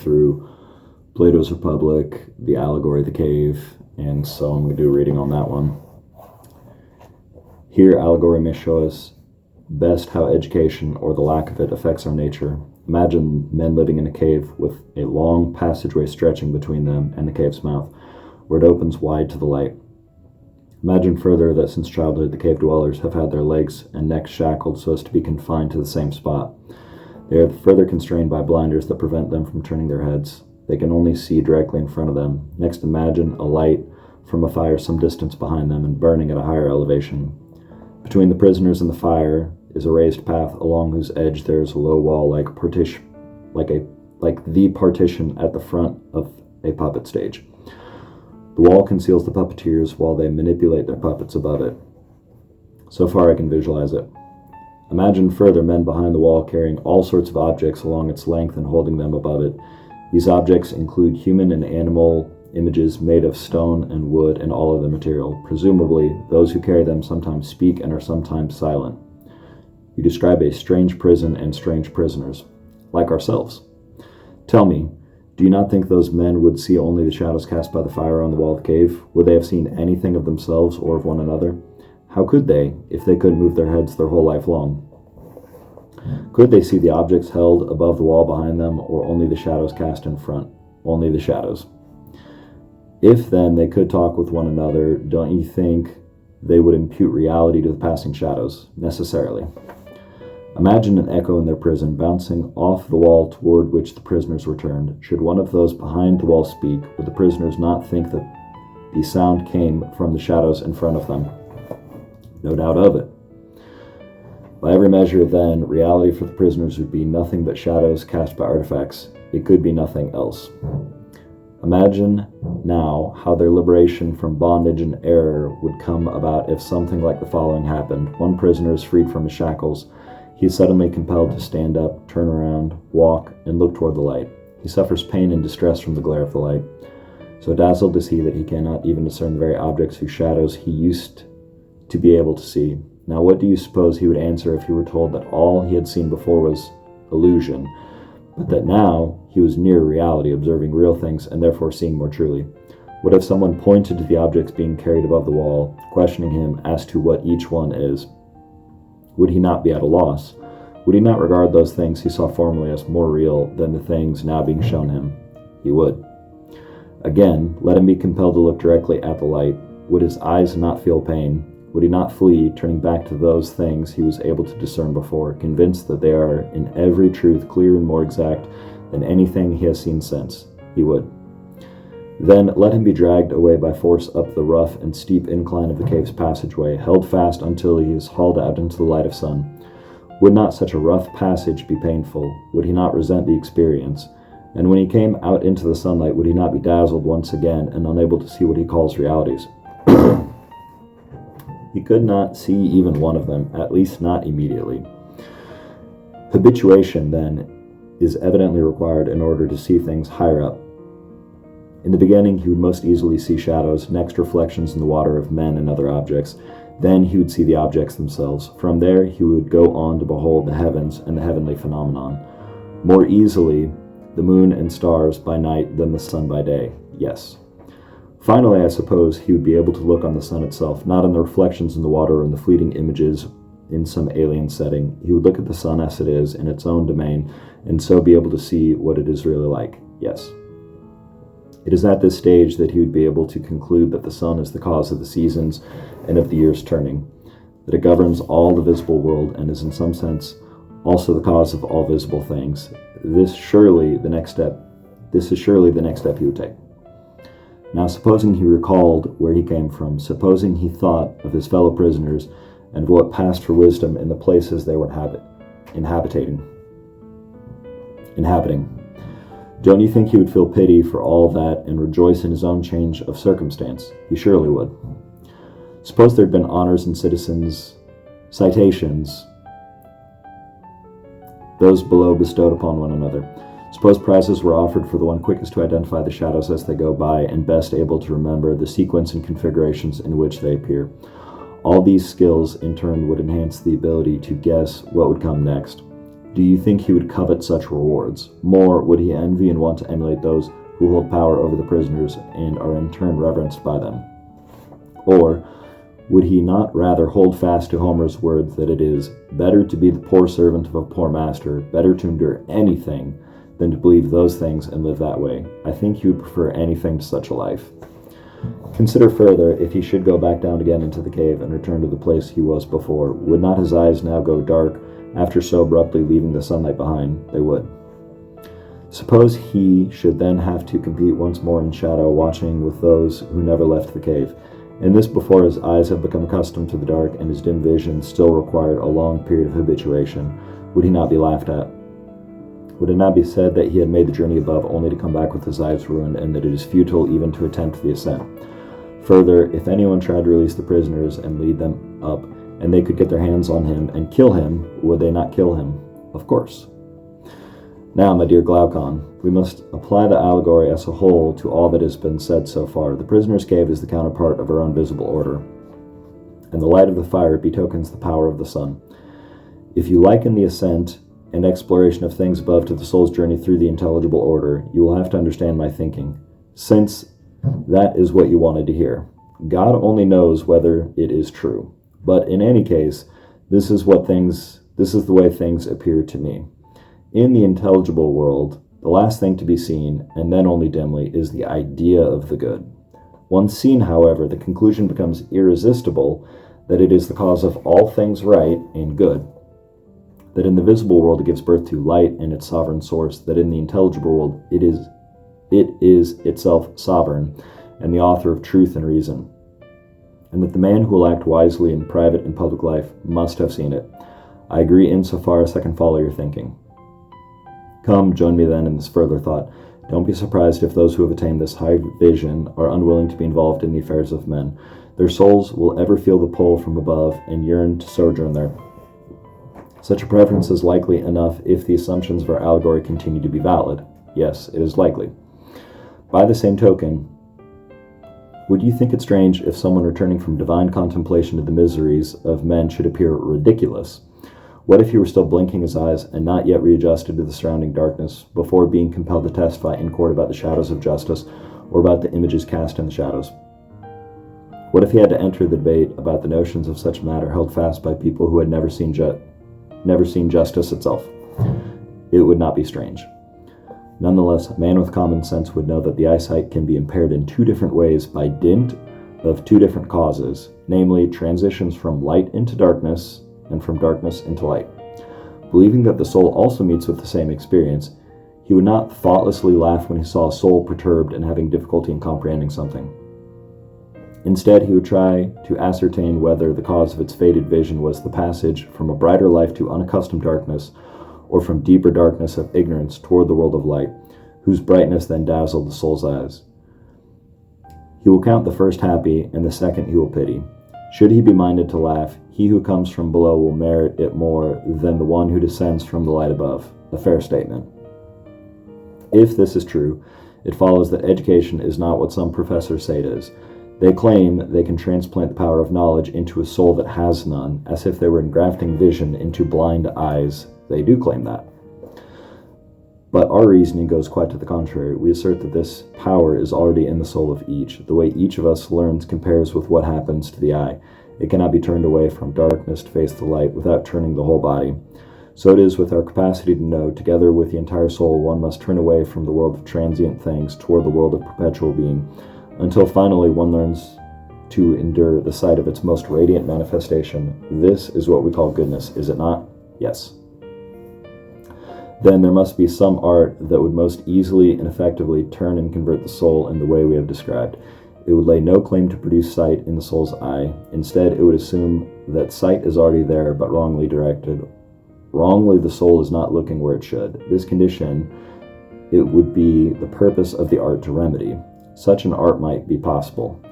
through Plato's Republic, the Allegory, the Cave, and so I'm going to do a reading on that one. Here, Allegory may show us best how education, or the lack of it, affects our nature. Imagine men living in a cave with a long passageway stretching between them and the cave's mouth, where it opens wide to the light. Imagine further that since childhood the cave dwellers have had their legs and necks shackled so as to be confined to the same spot. They are further constrained by blinders that prevent them from turning their heads. They can only see directly in front of them. Next, imagine a light from a fire some distance behind them and burning at a higher elevation. Between the prisoners and the fire is a raised path along whose edge there is a low wall like the partition at the front of a puppet stage. The wall conceals the puppeteers while they manipulate their puppets above it. So far I can visualize it. Imagine further men behind the wall carrying all sorts of objects along its length and holding them above it. These objects include human and animal images made of stone and wood and all other material. Presumably, those who carry them sometimes speak and are sometimes silent. You describe a strange prison and strange prisoners, like ourselves. Tell me, do you not think those men would see only the shadows cast by the fire on the wall of the cave? Would they have seen anything of themselves or of one another? How could they, if they couldn't move their heads their whole life long? Could they see the objects held above the wall behind them, or only the shadows cast in front? Only the shadows. If, then, they could talk with one another, don't you think they would impute reality to the passing shadows? Necessarily. Imagine an echo in their prison, bouncing off the wall toward which the prisoners were turned. Should one of those behind the wall speak, would the prisoners not think that the sound came from the shadows in front of them? No doubt of it. By every measure, then, reality for the prisoners would be nothing but shadows cast by artifacts. It could be nothing else. Imagine now how their liberation from bondage and error would come about if something like the following happened. One prisoner is freed from his shackles. He is suddenly compelled to stand up, turn around, walk, and look toward the light. He suffers pain and distress from the glare of the light. So dazzled is he that he cannot even discern the very objects whose shadows he used to be able to see. Now what do you suppose he would answer if he were told that all he had seen before was illusion, but that now he was near reality, observing real things and therefore seeing more truly? What if someone pointed to the objects being carried above the wall, questioning him as to what each one is? Would he not be at a loss? Would he not regard those things he saw formerly as more real than the things now being shown him? He would. Again, let him be compelled to look directly at the light. Would his eyes not feel pain? Would he not flee, turning back to those things he was able to discern before, convinced that they are in every truth clearer and more exact than anything he has seen since? He would. Then let him be dragged away by force up the rough and steep incline of the cave's passageway, held fast until he is hauled out into the light of sun. Would not such a rough passage be painful? Would he not resent the experience? And when he came out into the sunlight, would he not be dazzled once again and unable to see what he calls realities? He could not see even one of them, at least not immediately. Habituation, then, is evidently required in order to see things higher up. In the beginning, he would most easily see shadows, next reflections in the water of men and other objects. Then he would see the objects themselves. From there, he would go on to behold the heavens and the heavenly phenomenon. More easily, the moon and stars by night than the sun by day. Yes. Finally, I suppose he would be able to look on the sun itself, not on the reflections in the water or in the fleeting images in some alien setting. He would look at the sun as it is in its own domain, and so be able to see what it is really like. Yes. It is at this stage that he would be able to conclude that the sun is the cause of the seasons and of the year's turning, that it governs all the visible world and is in some sense also the cause of all visible things. This is surely the next step he would take. Now, supposing he recalled where he came from, supposing he thought of his fellow prisoners and of what passed for wisdom in the places they were inhabiting, don't you think he would feel pity for all that and rejoice in his own change of circumstance? He surely would. Suppose there had been honors and citizens' citations, those below bestowed upon one another. Suppose prizes were offered for the one quickest to identify the shadows as they go by and best able to remember the sequence and configurations in which they appear. All these skills, in turn, would enhance the ability to guess what would come next. Do you think he would covet such rewards? More, would he envy and want to emulate those who hold power over the prisoners and are in turn reverenced by them? Or would he not rather hold fast to Homer's words that it is better to be the poor servant of a poor master, better to endure anything, than to believe those things and live that way? I think he would prefer anything to such a life. Consider further, if he should go back down again into the cave and return to the place he was before, would not his eyes now go dark after so abruptly leaving the sunlight behind? They would. Suppose he should then have to compete once more in shadow, watching with those who never left the cave, and this before his eyes have become accustomed to the dark and his dim vision still required a long period of habituation. Would he not be laughed at? Would it not be said that he had made the journey above only to come back with his eyes ruined, and that it is futile even to attempt the ascent? Further, if anyone tried to release the prisoners and lead them up, and they could get their hands on him and kill him, would they not kill him? Of course. Now, my dear Glaucon, we must apply the allegory as a whole to all that has been said so far. The prisoner's cave is the counterpart of our own visible order, and the light of the fire betokens the power of the sun. If you liken the ascent and exploration of things above to the soul's journey through the intelligible order, you will have to understand my thinking, since that is what you wanted to hear. God only knows whether it is true, but in any case, this is the way things appear to me. In the intelligible world, the last thing to be seen, and then only dimly, is the idea of the good. Once seen, however, the conclusion becomes irresistible that it is the cause of all things right and good, that in the visible world it gives birth to light and its sovereign source, that in the intelligible world it is itself sovereign and the author of truth and reason, and that the man who will act wisely in private and public life must have seen it. I agree insofar as I can follow your thinking. Come, join me then in this further thought. Don't be surprised if those who have attained this high vision are unwilling to be involved in the affairs of men. Their souls will ever feel the pull from above and yearn to sojourn there. Such a preference is likely enough if the assumptions of our allegory continue to be valid. Yes, it is likely. By the same token, would you think it strange if someone returning from divine contemplation of the miseries of men should appear ridiculous? What if he were still blinking his eyes and not yet readjusted to the surrounding darkness before being compelled to testify in court about the shadows of justice or about the images cast in the shadows? What if he had to enter the debate about the notions of such matter held fast by people who had never seen justice itself? It would not be strange. Nonetheless, a man with common sense would know that the eyesight can be impaired in two different ways by dint of two different causes, namely transitions from light into darkness and from darkness into light. Believing that the soul also meets with the same experience, he would not thoughtlessly laugh when he saw a soul perturbed and having difficulty in comprehending something. Instead, he would try to ascertain whether the cause of its faded vision was the passage from a brighter life to unaccustomed darkness, or from deeper darkness of ignorance toward the world of light, whose brightness then dazzled the soul's eyes. He will count the first happy, and the second he will pity. Should he be minded to laugh, he who comes from below will merit it more than the one who descends from the light above. A fair statement. If this is true, it follows that education is not what some professors say it is. They claim they can transplant the power of knowledge into a soul that has none, as if they were engrafting vision into blind eyes. They do claim that. But our reasoning goes quite to the contrary. We assert that this power is already in the soul of each. The way each of us learns compares with what happens to the eye. It cannot be turned away from darkness to face the light without turning the whole body. So it is with our capacity to know. Together with the entire soul, one must turn away from the world of transient things toward the world of perpetual being, until finally one learns to endure the sight of its most radiant manifestation. This is what we call goodness, is it not? Yes. Then there must be some art that would most easily and effectively turn and convert the soul in the way we have described. It would lay no claim to produce sight in the soul's eye. Instead, it would assume that sight is already there, but wrongly directed. Wrongly, the soul is not looking where it should. This condition, it would be the purpose of the art to remedy. Such an art might be possible.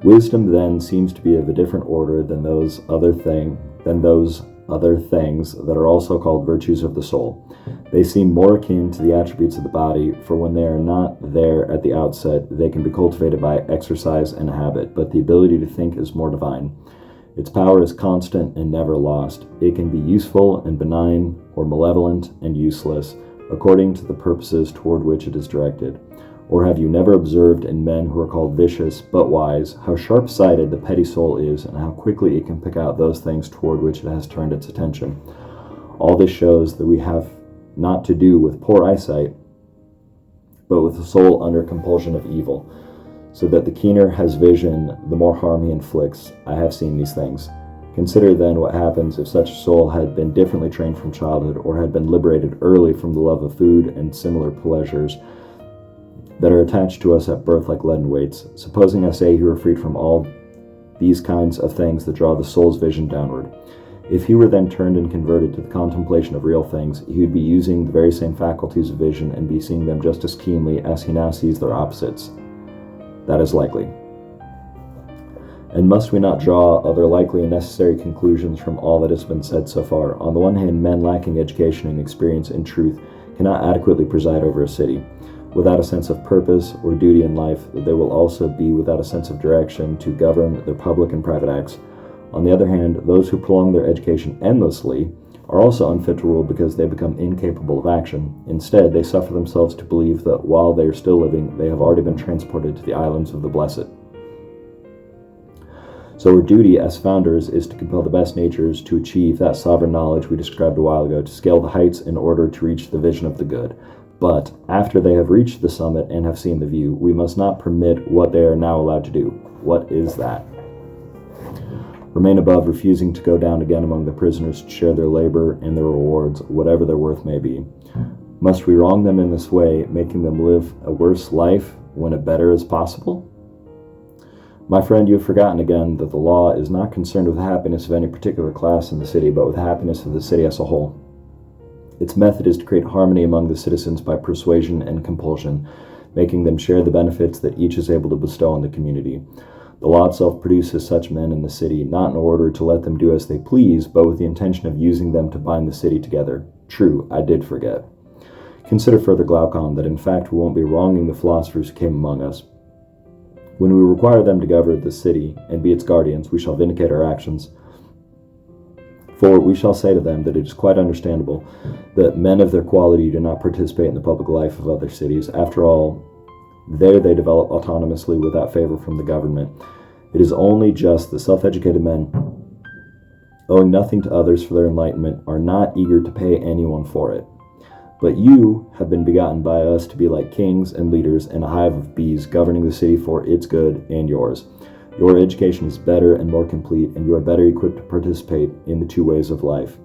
Wisdom, then, seems to be of a different order than those other things that are also called virtues of the soul. They seem more akin to the attributes of the body, for when they are not there at the outset, they can be cultivated by exercise and habit, but the ability to think is more divine. Its power is constant and never lost. It can be useful and benign, or malevolent and useless, according to the purposes toward which it is directed. Or have you never observed in men who are called vicious but wise, how sharp-sighted the petty soul is, and how quickly it can pick out those things toward which it has turned its attention? All this shows that we have not to do with poor eyesight, but with a soul under compulsion of evil, so that the keener has vision, the more harm he inflicts. I have seen these things. Consider then what happens if such a soul had been differently trained from childhood, or had been liberated early from the love of food and similar pleasures that are attached to us at birth like leaden weights. Supposing, I say, he were freed from all these kinds of things that draw the soul's vision downward. If he were then turned and converted to the contemplation of real things, he would be using the very same faculties of vision and be seeing them just as keenly as he now sees their opposites. That is likely. And must we not draw other likely and necessary conclusions from all that has been said so far? On the one hand, men lacking education and experience in truth cannot adequately preside over a city. Without a sense of purpose or duty in life, they will also be without a sense of direction to govern their public and private acts. On the other hand, those who prolong their education endlessly are also unfit to rule because they become incapable of action. Instead, they suffer themselves to believe that while they are still living, they have already been transported to the islands of the blessed. So our duty as founders is to compel the best natures to achieve that sovereign knowledge we described a while ago, to scale the heights in order to reach the vision of the good. But after they have reached the summit and have seen the view, we must not permit what they are now allowed to do. What is that? Remain above, refusing to go down again among the prisoners to share their labor and their rewards, whatever their worth may be. Must we wrong them in this way, making them live a worse life when a better is possible? My friend, you have forgotten again that the law is not concerned with the happiness of any particular class in the city, but with the happiness of the city as a whole. Its method is to create harmony among the citizens by persuasion and compulsion, making them share the benefits that each is able to bestow on the community. The law itself produces such men in the city, not in order to let them do as they please, but with the intention of using them to bind the city together. True, I did forget. Consider further, Glaucon, that in fact we won't be wronging the philosophers who came among us. When we require them to govern the city and be its guardians, we shall vindicate our actions. For we shall say to them that it is quite understandable that men of their quality do not participate in the public life of other cities. After all, there they develop autonomously without favor from the government. It is only just that self-educated men, owing nothing to others for their enlightenment, are not eager to pay anyone for it. But you have been begotten by us to be like kings and leaders in a hive of bees, governing the city for its good and yours. Your education is better and more complete, and you are better equipped to participate in the two ways of life.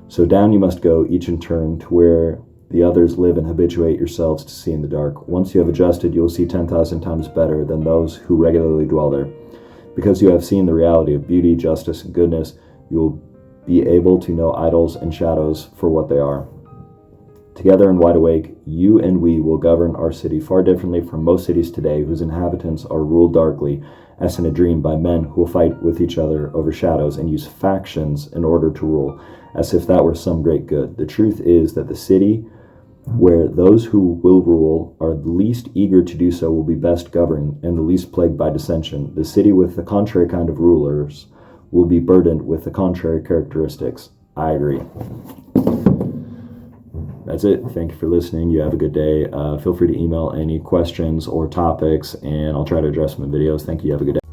So down you must go, each in turn, to where the others live, and habituate yourselves to see in the dark. Once you have adjusted, you will see 10,000 times better than those who regularly dwell there. Because you have seen the reality of beauty, justice, and goodness, you will be able to know idols and shadows for what they are. Together and wide awake, you and we will govern our city far differently from most cities today, whose inhabitants are ruled darkly, as in a dream, by men who will fight with each other over shadows and use factions in order to rule, as if that were some great good. The truth is that the city where those who will rule are the least eager to do so will be best governed and the least plagued by dissension. The city with the contrary kind of rulers will be burdened with the contrary characteristics. I agree. That's it. Thank you for listening. You have a good day. Feel free to email any questions or topics, and I'll try to address them in videos. Thank you. Have a good day.